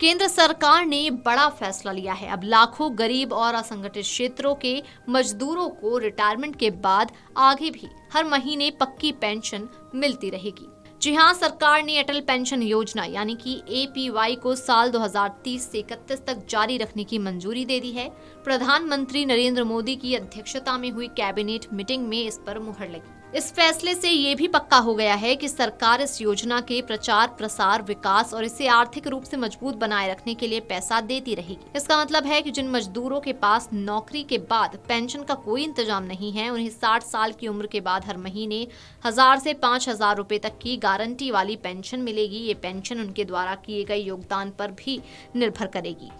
केंद्र सरकार ने बड़ा फैसला लिया है। अब लाखों गरीब और असंगठित क्षेत्रों के मजदूरों को रिटायरमेंट के बाद आगे भी हर महीने पक्की पेंशन मिलती रहेगी। जी हां, सरकार ने अटल पेंशन योजना यानी कि APY को साल 2030 से 31 तक जारी रखने की मंजूरी दे दी है। प्रधानमंत्री नरेंद्र मोदी की अध्यक्षता में हुई कैबिनेट मीटिंग में इस पर मुहर लगी। इस फैसले से ये भी पक्का हो गया है कि सरकार इस योजना के प्रचार, प्रसार, विकास और इसे आर्थिक रूप से मजबूत बनाए रखने के लिए पैसा देती रहेगी। इसका मतलब है कि जिन मजदूरों के पास नौकरी के बाद पेंशन का कोई इंतजाम नहीं है, उन्हें 60 साल की उम्र के बाद हर महीने 1000 से 5000 रुपए तक की गारंटी वाली पेंशन मिलेगी। ये पेंशन उनके द्वारा किए गए योगदान पर भी निर्भर करेगी।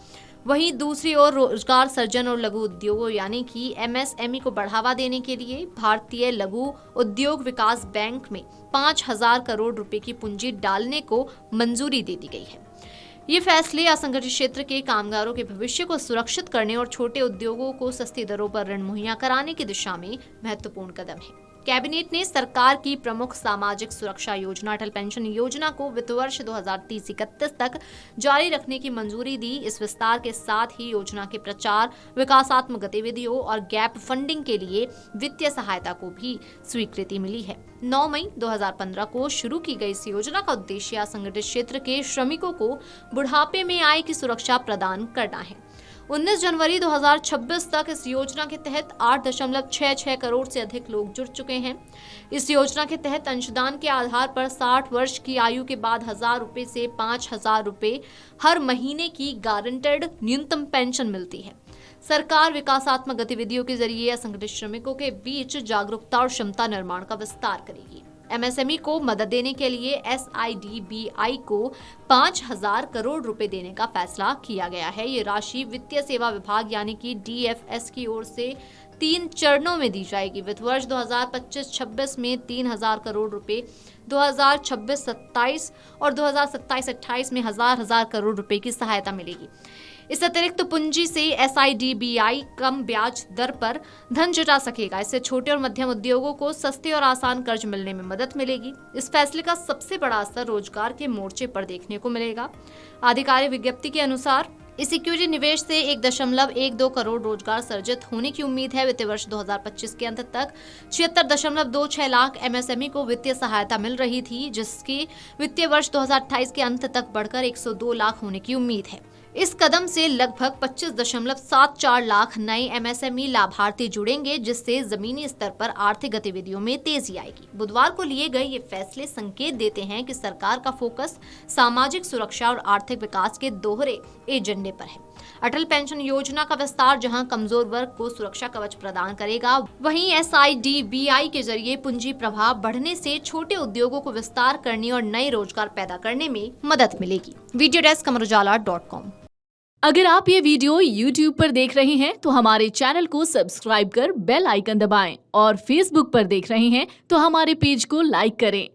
वहीं दूसरी ओर रोजगार सृजन और लघु उद्योगों यानी कि MSME को बढ़ावा देने के लिए भारतीय लघु उद्योग विकास बैंक में 5000 करोड़ रुपए की पूंजी डालने को मंजूरी दे दी गई है। ये फैसले असंगठित क्षेत्र के कामगारों के भविष्य को सुरक्षित करने और छोटे उद्योगों को सस्ती दरों पर ऋण मुहैया कराने की दिशा में महत्वपूर्ण कदम है। कैबिनेट ने सरकार की प्रमुख सामाजिक सुरक्षा योजना अटल पेंशन योजना को वित्त वर्ष 2030-31 तक जारी रखने की मंजूरी दी। इस विस्तार के साथ ही योजना के प्रचार, विकासात्मक गतिविधियों और गैप फंडिंग के लिए वित्तीय सहायता को भी स्वीकृति मिली है। 9 मई 2015 को शुरू की गई इस योजना का उद्देश्य असंगठित क्षेत्र के श्रमिकों को बुढ़ापे में आय की सुरक्षा प्रदान करना है। 19 जनवरी 2026 तक इस योजना के तहत 8.66 करोड़ से अधिक लोग जुड़ चुके हैं। इस योजना के तहत अंशदान के आधार पर 60 वर्ष की आयु के बाद 1000 रुपए से 5000 रुपए हर महीने की गारंटेड न्यूनतम पेंशन मिलती है। सरकार विकासात्मक गतिविधियों के जरिए असंगठित श्रमिकों के बीच जागरूकता और क्षमता निर्माण का विस्तार करेगी। MSME को मदद देने के लिए SIDBI को 5000 करोड़ रुपए देने का फैसला किया गया है। ये राशि वित्तीय सेवा विभाग यानी कि DFS की ओर से 3 चरणों में दी जाएगी। वित्त वर्ष 2025-26 में 3000 करोड़ रुपए, 2026-27 और 2027-28 में 1000 करोड़ रुपए की सहायता मिलेगी। इस अतिरिक्त पूंजी से SIDBI कम ब्याज दर पर धन जुटा सकेगा। इससे छोटे और मध्यम उद्योगों को सस्ते और आसान कर्ज मिलने में मदद मिलेगी। इस फैसले का सबसे बड़ा असर रोजगार के मोर्चे पर देखने को मिलेगा। आधिकारिक विज्ञप्ति के अनुसार इस इक्विटी निवेश से 1.12 करोड़ रोजगार सर्जित होने की उम्मीद है। वित्तीय वर्ष 2025 के अंत तक 76.26 लाख MSME को वित्तीय सहायता मिल रही थी, जिसकी वित्तीय वर्ष 2028 के अंत तक बढ़कर 102 लाख होने की उम्मीद है। इस कदम से लगभग 25.74 लाख नए MSME लाभार्थी जुड़ेंगे, जिससे जमीनी स्तर पर आर्थिक गतिविधियों में तेजी आएगी। बुधवार को लिए गए ये फैसले संकेत देते हैं कि सरकार का फोकस सामाजिक सुरक्षा और आर्थिक विकास के दोहरे एजेंडे पर है। अटल पेंशन योजना का विस्तार जहां कमजोर वर्ग को सुरक्षा कवच प्रदान करेगा, वहीं SIDBI के जरिए पूंजी प्रवाह बढ़ने से छोटे उद्योगों को विस्तार करने और नए रोजगार पैदा करने में मदद मिलेगी। Video desk amarujala.com। अगर आप ये वीडियो YouTube पर देख रहे हैं तो हमारे चैनल को सब्सक्राइब कर बेल आइकन दबाएं और Facebook पर देख रहे हैं तो हमारे पेज को लाइक करें।